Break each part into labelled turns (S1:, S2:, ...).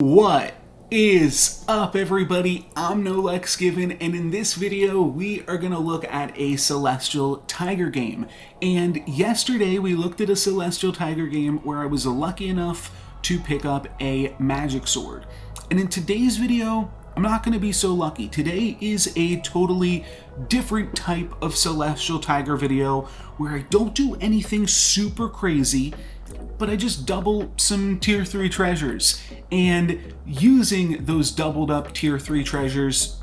S1: What is up, everybody? I'm NoLucksGiven, and in this video we are going to look at a Celestial Tiger game. And yesterday we looked at a Celestial Tiger game where I was lucky enough to pick up a magic sword. And in today's video, I'm not going to be so lucky. Today is a totally different type of Celestial Tiger video where I don't do anything super crazy, but I just double some tier 3 treasures. And using those doubled up tier 3 treasures,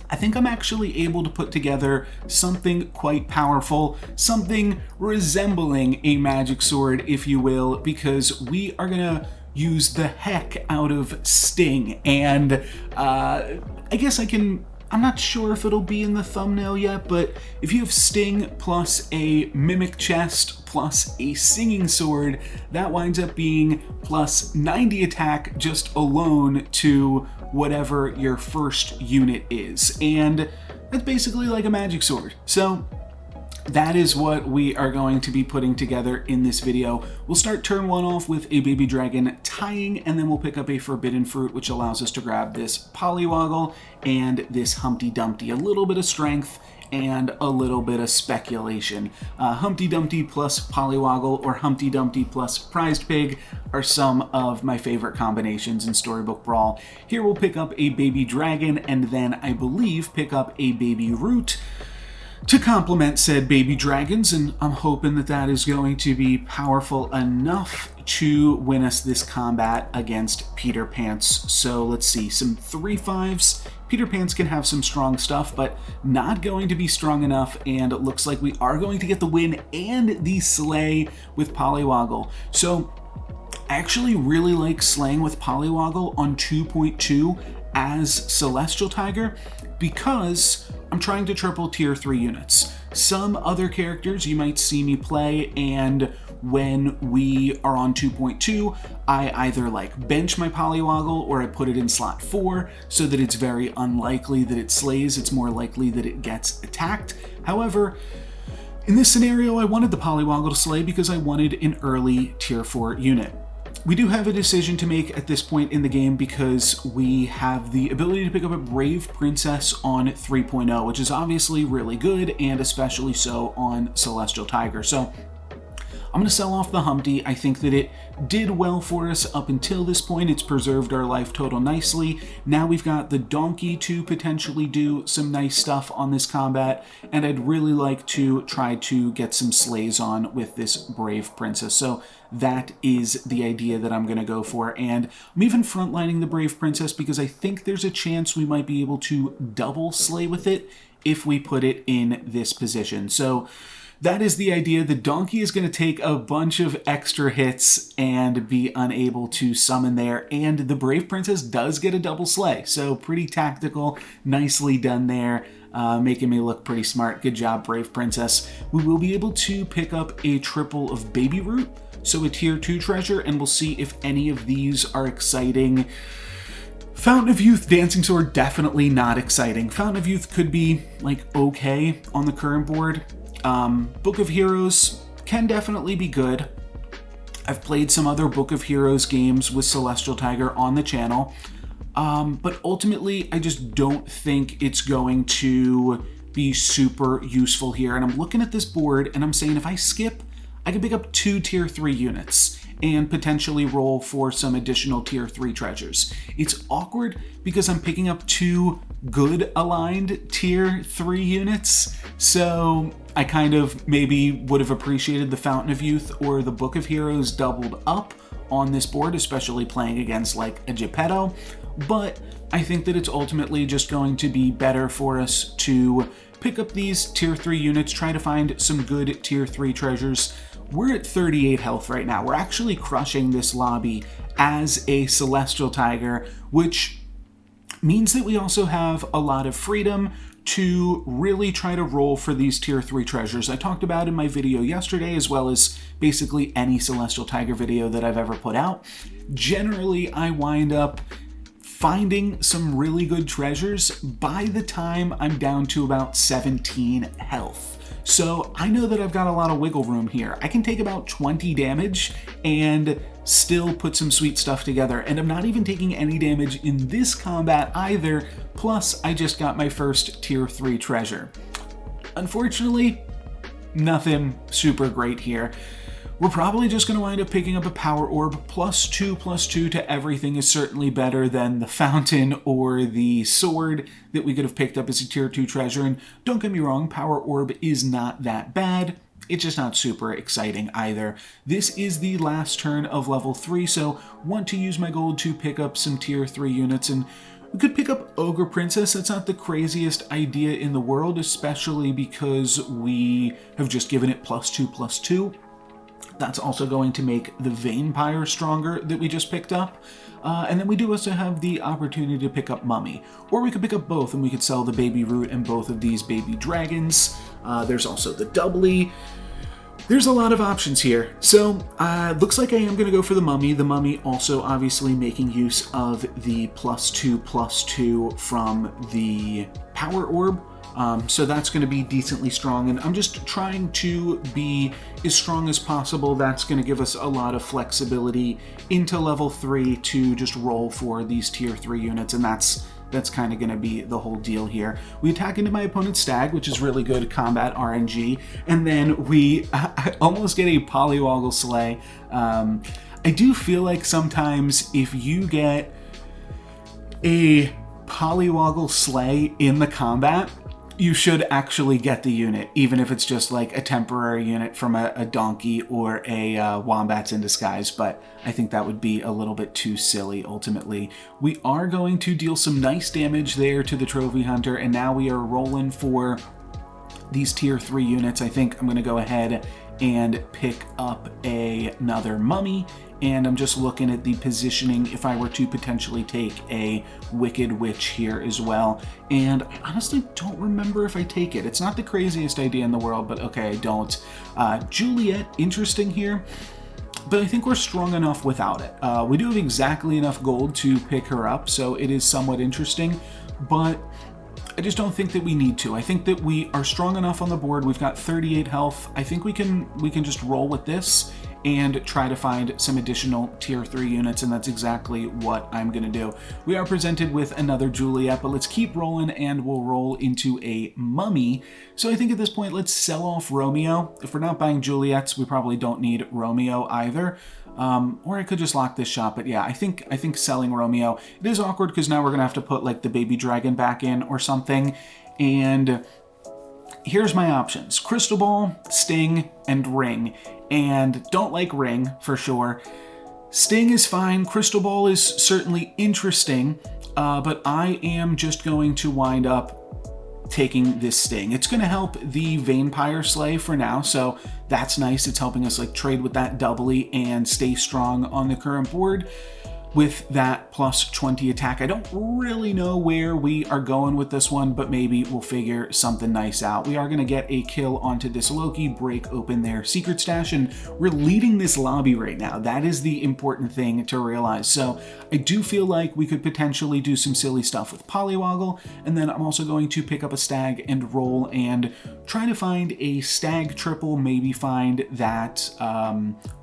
S1: I think I'm actually able to put together something quite powerful, something resembling a magic sword, if you will, because we are gonna use the heck out of Sting. And I guess I'm not sure if it'll be in the thumbnail yet, but if you have Sting plus a Mimic Chest plus a Singing Sword, that winds up being plus 90 attack just alone to whatever your first unit is. And that's basically like a magic sword. So that is what we are going to be putting together in this video. We'll start turn one off with a baby dragon tying, and then we'll pick up a forbidden fruit, which allows us to grab this Polywoggle and this Humpty Dumpty. A little bit of strength and a little bit of speculation. Humpty Dumpty plus Polywoggle or Humpty Dumpty plus Prized Pig are some of my favorite combinations in Storybook Brawl. Here we'll pick up a baby dragon and then I believe pick up a baby root to complement said baby dragons, and I'm hoping that that is going to be powerful enough to win us this combat against Peter Pants. So let's see, some 3/5s. Peter Pants can have some strong stuff, but not going to be strong enough, and it looks like we are going to get the win and the slay with Polywoggle. So I actually really like slaying with Polywoggle on 2.2 as Celestial Tiger because I'm trying to triple tier 3 units. Some other characters you might see me play, and when we are on 2.2, I either like bench my Polywoggle or I put it in slot 4 so that it's very unlikely that it slays. It's more likely that it gets attacked. However, in this scenario, I wanted the Polywoggle to slay because I wanted an early tier 4 unit. We do have a decision to make at this point in the game because we have the ability to pick up a Brave Princess on 3.0, which is obviously really good, and especially so on Celestial Tiger. So I'm going to sell off the Humpty. I think that it did well for us up until this point. It's preserved our life total nicely. Now we've got the Donkey to potentially do some nice stuff on this combat, and I'd really like to try to get some slays on with this Brave Princess. So that is the idea that I'm going to go for, and I'm even frontlining the Brave Princess because I think there's a chance we might be able to double slay with it if we put it in this position. So that is the idea. The Donkey is going to take a bunch of extra hits and be unable to summon there, and the Brave Princess does get a double slay, so pretty tactical, nicely done there, making me look pretty smart. Good job, Brave Princess. We will be able to pick up a triple of Baby Root, so a tier 2 treasure, and we'll see if any of these are exciting. Fountain of Youth, Dancing Sword, definitely not exciting. Fountain of Youth could be, like, okay on the current board. Book of Heroes can definitely be good. I've played some other Book of Heroes games with Celestial Tiger on the channel, but ultimately I just don't think it's going to be super useful here. And I'm looking at this board and I'm saying if I skip, I can pick up 2 tier 3 units and potentially roll for some additional tier 3 treasures. It's awkward because I'm picking up 2 good aligned tier 3 units, so I kind of maybe would have appreciated the Fountain of Youth or the Book of Heroes doubled up on this board, especially playing against like a Geppetto, but I think that it's ultimately just going to be better for us to pick up these tier 3 units, try to find some good tier 3 treasures. We're at 38 health right now. We're actually crushing this lobby as a Celestial Tiger, which means that we also have a lot of freedom to really try to roll for these tier 3 treasures. I talked about in my video yesterday, as well as basically any Celestial Tiger video that I've ever put out. Generally, I wind up finding some really good treasures by the time I'm down to about 17 health. So I know that I've got a lot of wiggle room here. I can take about 20 damage and still put some sweet stuff together. And I'm not even taking any damage in this combat either, plus I just got my first tier 3 treasure. Unfortunately, nothing super great here. We're probably just going to wind up picking up a power orb. +2/+2 to everything is certainly better than the fountain or the sword that we could have picked up as a tier 2 treasure. And don't get me wrong, power orb is not that bad. It's just not super exciting either. This is the last turn of level 3, so want to use my gold to pick up some tier 3 units. And we could pick up Ogre Princess. That's not the craziest idea in the world, especially because we have just given it +2/+2. That's also going to make the Vampire stronger that we just picked up. And then we do also have the opportunity to pick up Mummy. Or we could pick up both and we could sell the baby root and both of these baby dragons. There's also the doubly. There's a lot of options here. So looks like I am going to go for the Mummy. The Mummy also obviously making use of the +2/+2 from the Power Orb. So that's going to be decently strong, and I'm just trying to be as strong as possible. That's going to give us a lot of flexibility into level 3 to just roll for these tier 3 units, and that's kind of going to be the whole deal here. We attack into my opponent's stag, which is really good combat RNG, and then we almost get a Polywoggle Slay. I do feel like sometimes if you get a Polywoggle Slay in the combat, you should actually get the unit, even if it's just like a temporary unit from a donkey or a Wombats in Disguise, but I think that would be a little bit too silly ultimately. We are going to deal some nice damage there to the Trophy Hunter, and now we are rolling for these tier 3 units. I think I'm going to go ahead and pick up another Mummy, and I'm just looking at the positioning if I were to potentially take a Wicked Witch here as well. And I honestly don't remember if I take it. It's not the craziest idea in the world, but okay, I don't. Juliet, interesting here, but I think we're strong enough without it. We do have exactly enough gold to pick her up, so it is somewhat interesting, but I just don't think that we need to. I think that we are strong enough on the board. We've got 38 health. I think we can just roll with this and try to find some additional tier 3 units, and that's exactly what I'm going to do. We are presented with another Juliet, but let's keep rolling, and we'll roll into a Mummy. So I think at this point, let's sell off Romeo. If we're not buying Juliets, we probably don't need Romeo either. Or I could just lock this shop, but yeah, I think selling Romeo. It is awkward because now we're going to have to put like the baby dragon back in or something, and here's my options: Crystal Ball, Sting, and Ring. And don't like Ring for sure. Sting is fine. Crystal Ball is certainly interesting, but I am just going to wind up taking this Sting. It's going to help the Vampire Slay for now, so that's nice. It's helping us like trade with that doubly and stay strong on the current board with that +20 attack. I don't really know where we are going with this one, but maybe we'll figure something nice out. We are going to get a kill onto this Loki, break open their secret stash, and we're leading this lobby right now. That is the important thing to realize. So I do feel like we could potentially do some silly stuff with Polywoggle, and then I'm also going to pick up a stag and roll and try to find a stag triple, maybe find that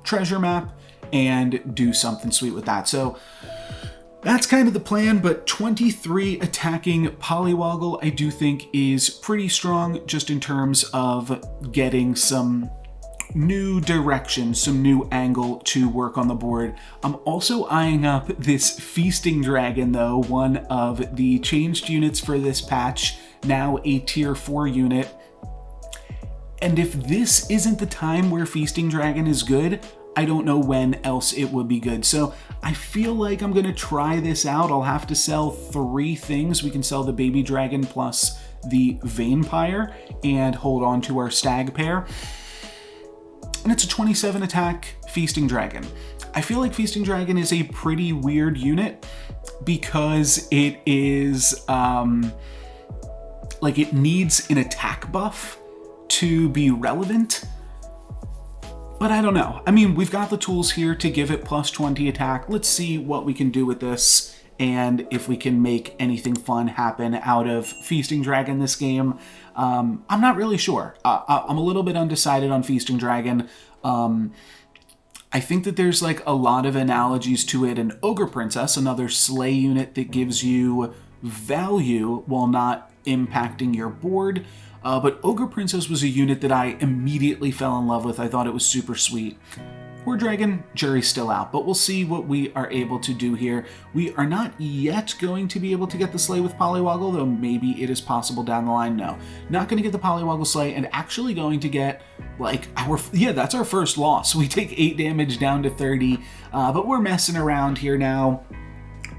S1: treasure map, and do something sweet with that. So that's kind of the plan, but 23 attacking Polywoggle I do think is pretty strong just in terms of getting some new direction, some new angle to work on the board. I'm also eyeing up this Feasting Dragon though, one of the changed units for this patch, now a tier 4 unit. And if this isn't the time where Feasting Dragon is good, I don't know when else it would be good. So I feel like I'm going to try this out. I'll have to sell 3 things. We can sell the baby dragon plus the Vampire and hold on to our stag pair. And it's a 27 attack Feasting Dragon. I feel like Feasting Dragon is a pretty weird unit because it is like it needs an attack buff to be relevant. But I don't know. I mean, we've got the tools here to give it +20 attack. Let's see what we can do with this and if we can make anything fun happen out of Feasting Dragon this game. I'm not really sure. I'm a little bit undecided on Feasting Dragon. I think that there's like a lot of analogies to it in Ogre Princess, another slay unit that gives you value while not impacting your board. But Ogre Princess was a unit that I immediately fell in love with. I thought it was super sweet. War Dragon, jury's still out, but we'll see what we are able to do here. We are not yet going to be able to get the Slay with Polywoggle, though maybe it is possible down the line. No, not going to get the Polywoggle Slay, and actually going to get, like, that's our first loss. We take 8 damage down to 30, but we're messing around here now.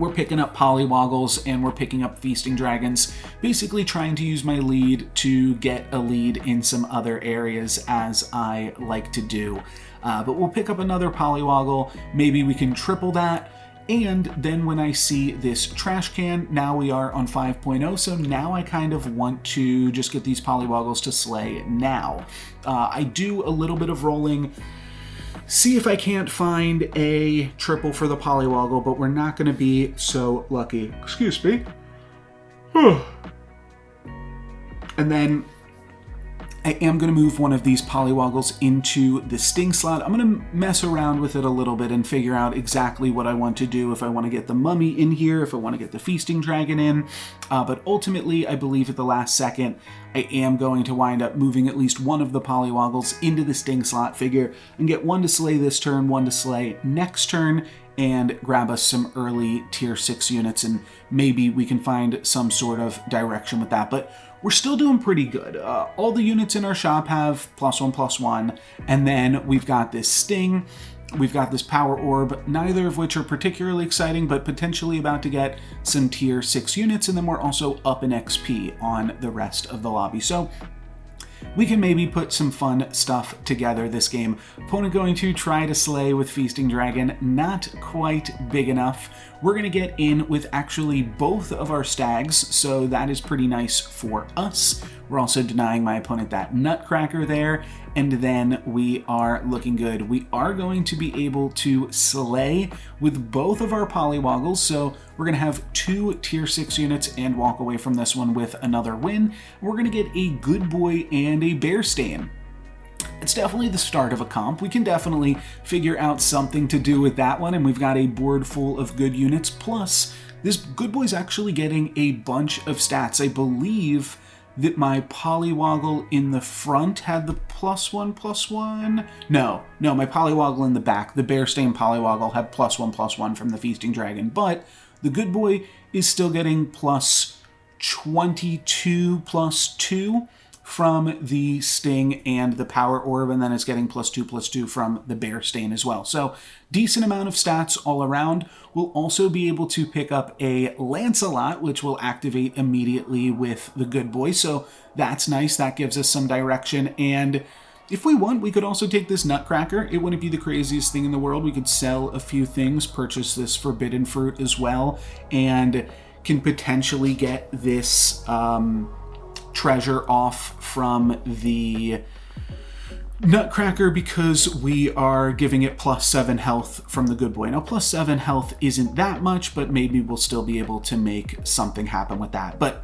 S1: We're picking up Polywoggles and we're picking up Feasting Dragons, basically trying to use my lead to get a lead in some other areas, as I like to do. But we'll pick up another Polywoggle, maybe we can triple that, and then when I see this trash can, now we are on 5.0, so now I kind of want to just get these Polywoggles to slay now. I do a little bit of rolling, see if I can't find a triple for the Polywoggle, but we're not going to be so lucky. Excuse me. And then I am going to move one of these Polywoggles into the Sting slot. I'm going to mess around with it a little bit and figure out exactly what I want to do, if I want to get the Mummy in here, if I want to get the Feasting Dragon in. But ultimately, I believe at the last second, I am going to wind up moving at least one of the Polywoggles into the Sting slot figure and get one to slay this turn, one to slay next turn, and grab us some early tier 6 units, and maybe we can find some sort of direction with that. But we're still doing pretty good. All the units in our shop have +1/+1, and then we've got this Sting, we've got this Power Orb, neither of which are particularly exciting, but potentially about to get some tier 6 units, and then we're also up in XP on the rest of the lobby. So we can maybe put some fun stuff together this game. Opponent going to try to slay with Feasting Dragon, not quite big enough. We're going to get in with actually both of our stags, so that is pretty nice for us. We're also denying my opponent that Nutcracker there, and then we are looking good. We are going to be able to slay with both of our Polywoggles, so we're going to have 2 tier 6 units and walk away from this one with another win. We're going to get a Good Boy and a Bear Stain. It's definitely the start of a comp. We can definitely figure out something to do with that one, and we've got a board full of good units, plus this Good Boy's actually getting a bunch of stats. I believe that my Polywoggle in the front had the +1/+1. No, my Polywoggle in the back, the Bear Stain Polywoggle, had +1/+1 from the Feasting Dragon, but the Good Boy is still getting +22/+2 from the Sting and the Power Orb, and then it's getting +2/+2 from the Bear Stain as well. So decent amount of stats all around. We'll also be able to pick up a Lancelot, which will activate immediately with the Good Boy, so that's nice. That gives us some direction, and if we want, we could also take this Nutcracker. It wouldn't be the craziest thing in the world. We could sell a few things, purchase this Forbidden Fruit as well, and can potentially get this treasure off from the Nutcracker because we are giving it +7 health from the Good Boy. Now, +7 health isn't that much, but maybe we'll still be able to make something happen with that. But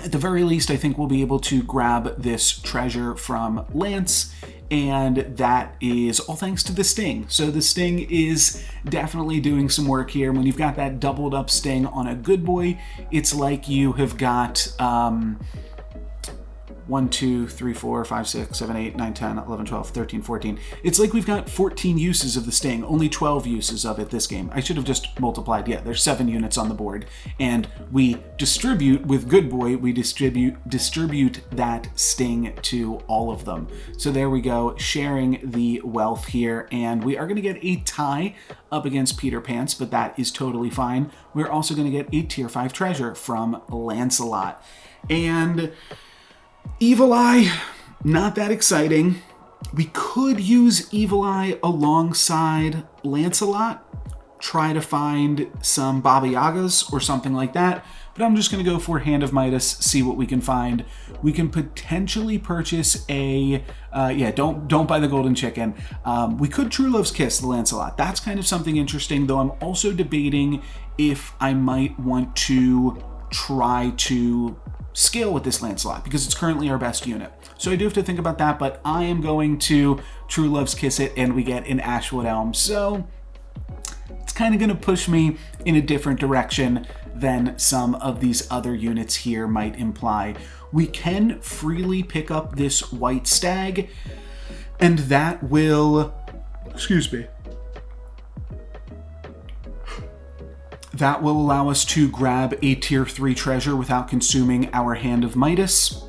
S1: at the very least, I think we'll be able to grab this treasure from Lance, and that is all thanks to the Sting. So the Sting is definitely doing some work here. When you've got that doubled up Sting on a Good Boy, it's like you have got 1, 2, 3, 4, 5, 6, 7, 8, 9, 10, 11, 12, 13, 14. It's like we've got 14 uses of the Sting, only 12 uses of it this game. I should have just multiplied. Yeah, there's 7 units on the board. And we distribute, with Good Boy, we distribute that Sting to all of them. So there we go, sharing the wealth here. And we are going to get a tie up against Peter Pants, but that is totally fine. We're also going to get a tier 5 treasure from Lancelot. And Evil Eye, not that exciting. We could use Evil Eye alongside Lancelot, try to find some Baba Yagas or something like that, but I'm just going to go for Hand of Midas, see what we can find. We can potentially purchase a, don't buy the golden chicken. We could True Love's Kiss the Lancelot. That's kind of something interesting, though I'm also debating if I might want to try to scale with this land slot because it's currently our best unit. So I do have to think about that, but I am going to True Love's Kiss it, and we get an Ashwood Elm. So it's kind of going to push me in a different direction than some of these other units here might imply. We can freely pick up this White Stag, and that will, that will allow us to grab a tier 3 treasure without consuming our Hand of Midas.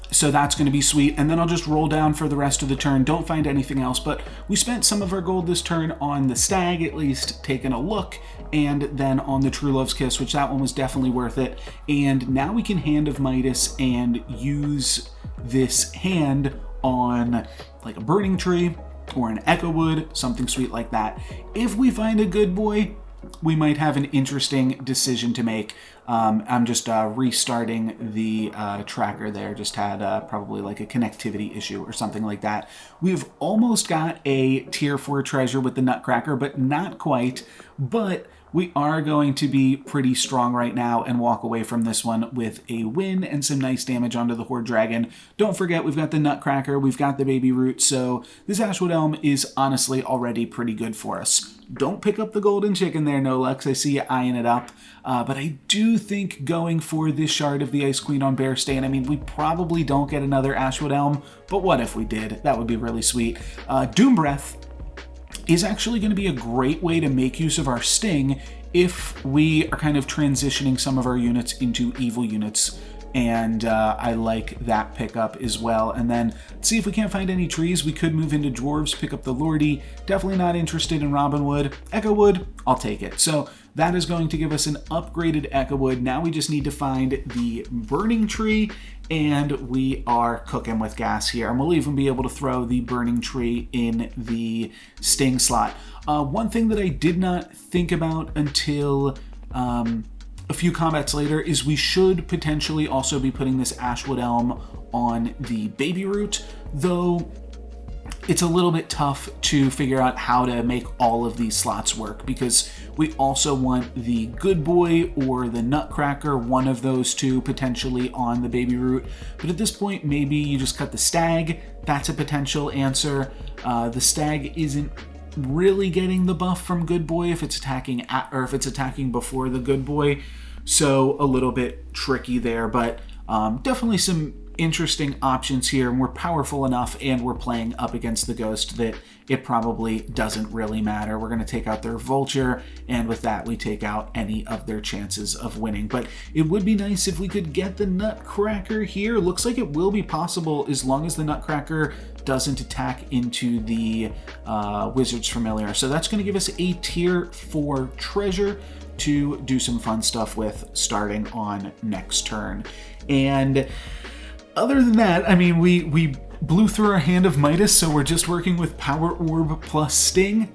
S1: So that's going to be sweet. And then I'll just roll down for the rest of the turn. Don't find anything else, but we spent some of our gold this turn on the Stag, at least taking a look, and then on the True Love's Kiss, which that one was definitely worth it. And now we can Hand of Midas and use this hand on like a Burning Tree or an Echo Wood, something sweet like that. If we find a good boy, we might have an interesting decision to make. I'm just restarting the tracker there. Just had probably like a connectivity issue or something like that. We've almost got a tier 4 treasure with the Nutcracker, but not quite. But we are going to be pretty strong right now and walk away from this one with a win and some nice damage onto the Horde Dragon. Don't forget, we've got the Nutcracker, we've got the Baby Root, so this Ashwood Elm is honestly already pretty good for us. Don't pick up the Golden Chicken there, NoLux. I see you eyeing it up. But I do think going for this Shard of the Ice Queen on Bear Stain, I mean, we probably don't get another Ashwood Elm, but what if we did? That would be really sweet. Doom Breath is actually going to be a great way to make use of our Sting if we are kind of transitioning some of our units into evil units. And I like that pickup as well. And then see if we can't find any trees. We could move into Dwarves, pick up the Lordy. Definitely not interested in Robin Wood. Echo Wood, I'll take it. So that is going to give us an upgraded Echo Wood. Now we just need to find the Burning Tree, and we are cooking with gas here. And we'll even be able to throw the Burning Tree in the Sting slot. One thing that I did not think about until a few combats later is we should potentially also be putting this Ashwood Elm on the Baby Root, though it's a little bit tough to figure out how to make all of these slots work because we also want the Good Boy or the Nutcracker, one of those two potentially on the Baby Root. But at this point, maybe you just cut the Stag. That's a potential answer. The Stag isn't really getting the buff from Good Boy if it's attacking at, or if it's attacking before the Good Boy, so a little bit tricky there, but definitely some interesting options here, and we're powerful enough and we're playing up against the Ghost that it probably doesn't really matter. We're going to take out their Vulture, and with that we take out any of their chances of winning. But it would be nice if we could get the Nutcracker here. Looks like it will be possible as long as the Nutcracker doesn't attack into the Wizard's Familiar. So that's going to give us a tier 4 treasure to do some fun stuff with starting on next turn. And other than that, I mean, we blew through our Hand of Midas, so we're just working with Power Orb plus Sting.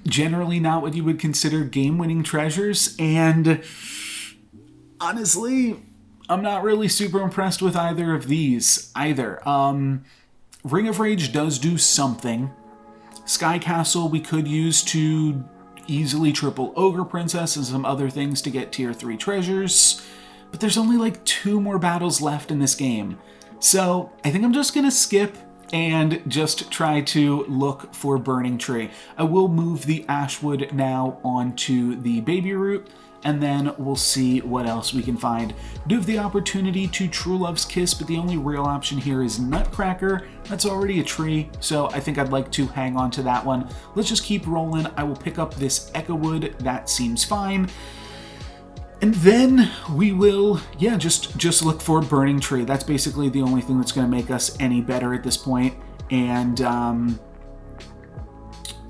S1: Generally not what you would consider game-winning treasures, and honestly, I'm not really super impressed with either of these either. Ring of Rage does do something. Sky Castle we could use to easily triple Ogre Princess and some other things to get tier 3 treasures. But there's only like 2 more battles left in this game. So I think I'm just going to skip and just try to look for Burning Tree. I will move the Ashwood now onto the Baby Root, and then we'll see what else we can find. Do have the opportunity to True Love's Kiss, but the only real option here is Nutcracker. That's already a tree, so I think I'd like to hang on to that one. Let's just keep rolling. I will pick up this Echo Wood. That seems fine. And then we will, yeah, just look for Burning Tree. That's basically the only thing that's going to make us any better at this point. And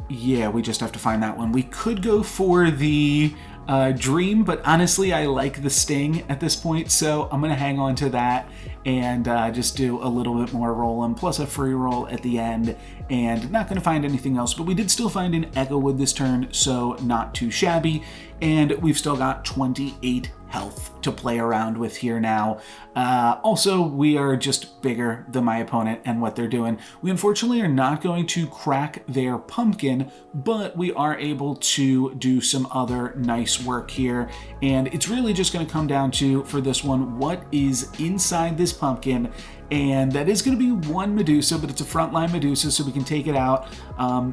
S1: yeah, we just have to find that one. We could go for the Dream, but honestly, I like the Sting at this point, so I'm going to hang on to that and just do a little bit more rolling, plus a free roll at the end, and not going to find anything else. But we did still find an Echo Wood this turn, so not too shabby, and we've still got 28 health to play around with here now. Also, we are just bigger than my opponent and what they're doing. We unfortunately are not going to crack their pumpkin, but we are able to do some other nice work here. And it's really just going to come down to, for this one, what is inside this pumpkin. And that is going to be one Medusa, but it's a frontline Medusa, so we can take it out.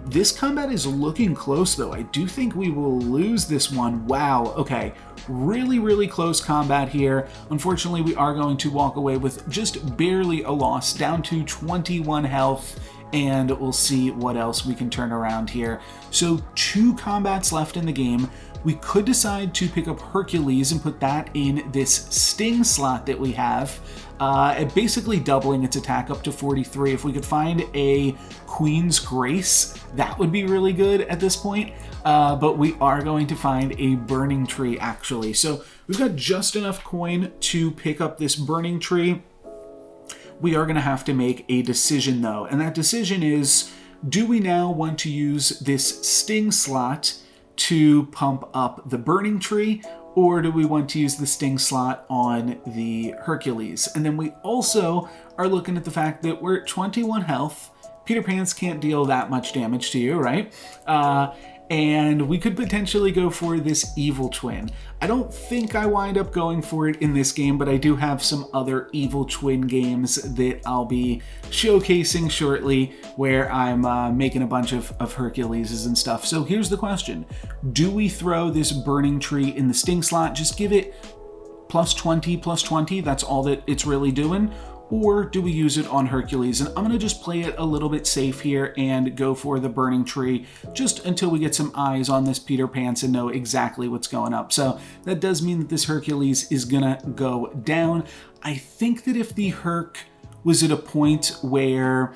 S1: This combat is looking close, though. I do think we will lose this one. Wow, okay. Really, really close combat here. Unfortunately, we are going to walk away with just barely a loss, down to 21 health, and we'll see what else we can turn around here. So 2 combats left in the game. We could decide to pick up Hercules and put that in this Sting slot that we have, basically doubling its attack up to 43. If we could find a Queen's Grace, that would be really good at this point. But we are going to find a Burning Tree, actually. So we've got just enough coin to pick up this Burning Tree. We are going to have to make a decision, though. And that decision is, do we now want to use this Sting slot to pump up the Burning Tree, or do we want to use the Sting slot on the Hercules? And then we also are looking at the fact that we're at 21 health. Peter Pants can't deal that much damage to you, right? And we could potentially go for this Evil Twin. I don't think I wind up going for it in this game, but I do have some other Evil Twin games that I'll be showcasing shortly where I'm making a bunch of Herculeses and stuff. So here's the question. Do we throw this Burning Tree in the Sting slot? Just give it plus 20, that's all that it's really doing? Or do we use it on Hercules? And I'm going to just play it a little bit safe here and go for the Burning Tree just until we get some eyes on this Peter Pants and know exactly what's going up. So that does mean that this Hercules is going to go down. I think that if the Herc was at a point where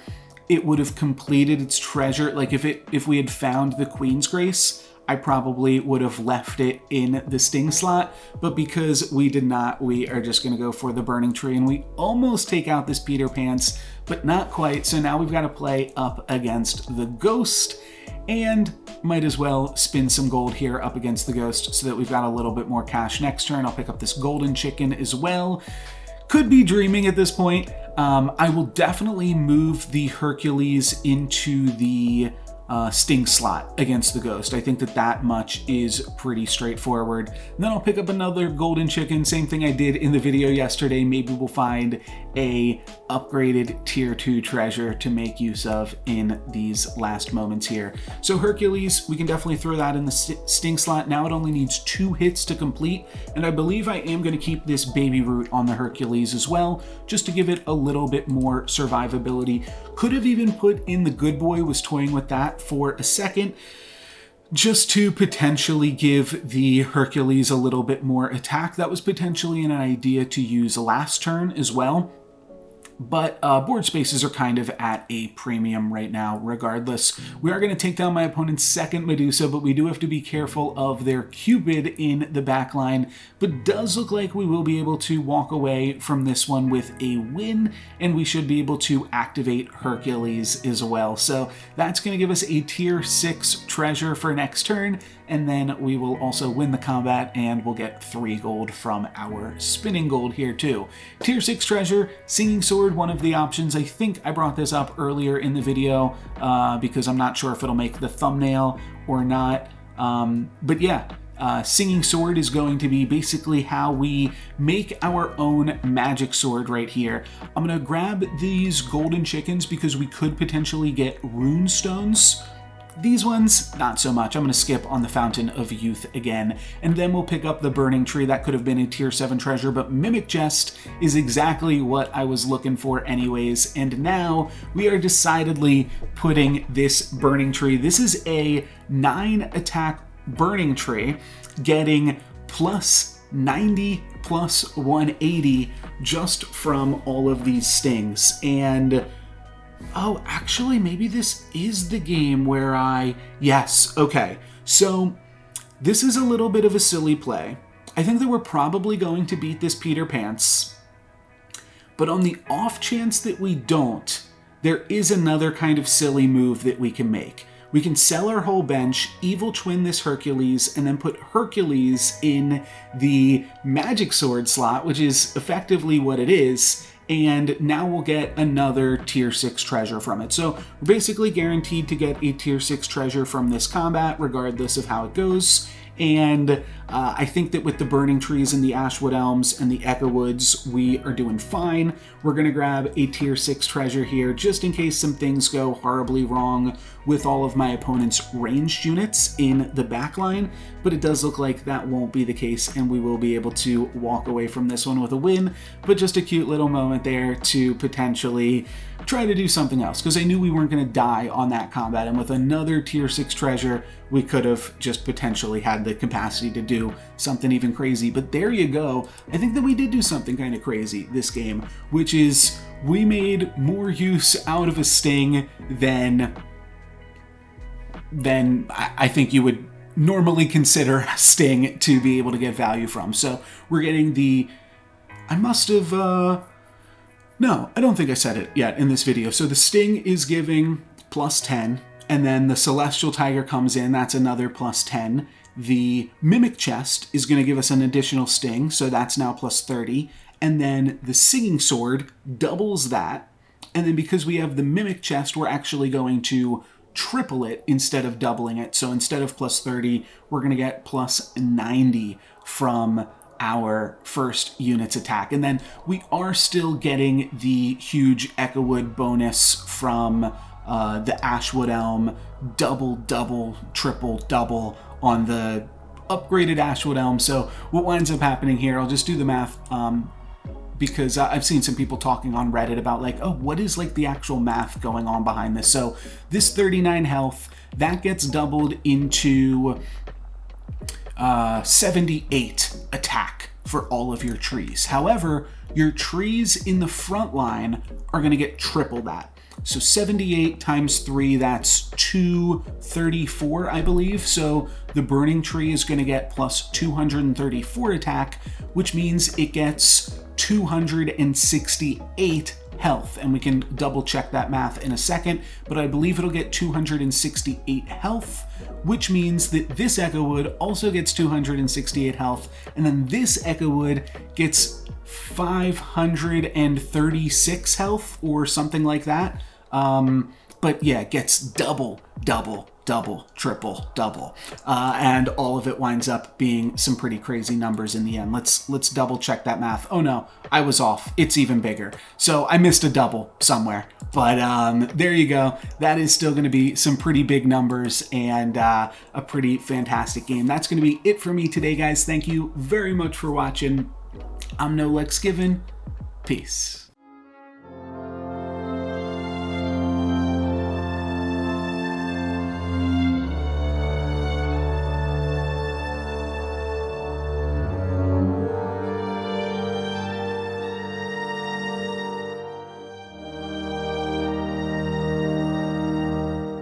S1: it would have completed its treasure, like if we had found the Queen's Grace, I probably would have left it in the Sting slot, but because we did not, we are just going to go for the Burning Tree, and we almost take out this Peter Pants, but not quite. So now we've got to play up against the Ghost, and might as well spin some gold here up against the Ghost so that we've got a little bit more cash next turn. I'll pick up this golden chicken as well. Could be dreaming at this point. I will definitely move the Hercules into the Sting slot against the Ghost. I think that much is pretty straightforward. And then I'll pick up another golden chicken, same thing I did in the video yesterday. Maybe we'll find a upgraded tier 2 treasure to make use of in these last moments here. So Hercules, we can definitely throw that in the Sting slot. Now it only needs 2 hits to complete, and I believe I am going to keep this baby root on the Hercules as well, just to give it a little bit more survivability. Could have even put in the Good Boy, was toying with that for a second, just to potentially give the Hercules a little bit more attack. That was potentially an idea to use last turn as well. But board spaces are kind of at a premium right now regardless. We are going to take down my opponent's second Medusa, but we do have to be careful of their Cupid in the back line. But does look like we will be able to walk away from this one with a win, and we should be able to activate Hercules as well. So that's going to give us a tier 6 treasure for next turn, and then we will also win the combat, and we'll get 3 gold from our spinning gold here too. Tier 6 treasure, Singing Sword, one of the options. I think I brought this up earlier in the video because I'm not sure if it'll make the thumbnail or not. But yeah, Singing Sword is going to be basically how we make our own magic sword right here. I'm going to grab these golden chickens because we could potentially get rune stones. These ones, not so much. I'm going to skip on the Fountain of Youth again, and then we'll pick up the Burning Tree. That could have been a tier 7 treasure, but Mimic Jest is exactly what I was looking for anyways, and now we are decidedly putting this Burning Tree. This is a 9 attack Burning Tree, getting plus 90, plus 180 just from all of these stings, and oh, actually, maybe this is the game where yes, okay. So this is a little bit of a silly play. I think that we're probably going to beat this Peter Pants, but on the off chance that we don't, there is another kind of silly move that we can make. we can sell our whole bench, evil twin this Hercules, and then put Hercules in the magic sword slot, which is effectively what it is, and now we'll get another tier 6 treasure from it. So we're basically guaranteed to get a tier 6 treasure from this combat, regardless of how it goes. And I think that with the burning trees and the ashwood elms and the echo woods, we are doing fine. We're going to grab a tier 6 treasure here just in case some things go horribly wrong with all of my opponent's ranged units in the back line, but it does look like that won't be the case, and we will be able to walk away from this one with a win. But just a cute little moment there to potentially try to do something else, because I knew we weren't going to die on that combat, and with another tier 6 treasure we could have just potentially had the capacity to do something even crazy. But there you go. I think that we did do something kind of crazy this game, which is we made more use out of a sting than I think you would normally consider a sting to be able to get value from. So we're getting the, I must have, no, I don't think I said it yet in this video. So the sting is giving plus 10, and then the celestial tiger comes in, that's another plus 10. The mimic chest is going to give us an additional sting, so that's now plus 30. And then the singing sword doubles that. And then because we have the mimic chest, we're actually going to triple it instead of doubling it. So instead of plus 30, we're going to get plus 90 from our first unit's attack. And then we are still getting the huge echo wood bonus from the ashwood elm, double, triple, double on the upgraded ashwood elm. So what winds up happening here, I'll just do the math, because I've seen some people talking on Reddit about like, oh, what is like the actual math going on behind this? So this 39 health, that gets doubled into 78 attack for all of your trees. However, your trees in the front line are going to get triple that. So 78 times 3, that's 234, I believe. So the burning tree is going to get plus 234 attack, which means it gets 268 health. And we can double check that math in a second, but I believe it'll get 268 health, which means that this echo wood also gets 268 health. And then this echo wood gets 536 health or something like that. But yeah, it gets double, triple, double. And all of it winds up being some pretty crazy numbers in the end. Let's double check that math. Oh no, I was off. It's even bigger. So I missed a double somewhere. But there you go. That is still going to be some pretty big numbers and a pretty fantastic game. That's going to be it for me today, guys. Thank you very much for watching. I'm NoLucksGiven. Peace.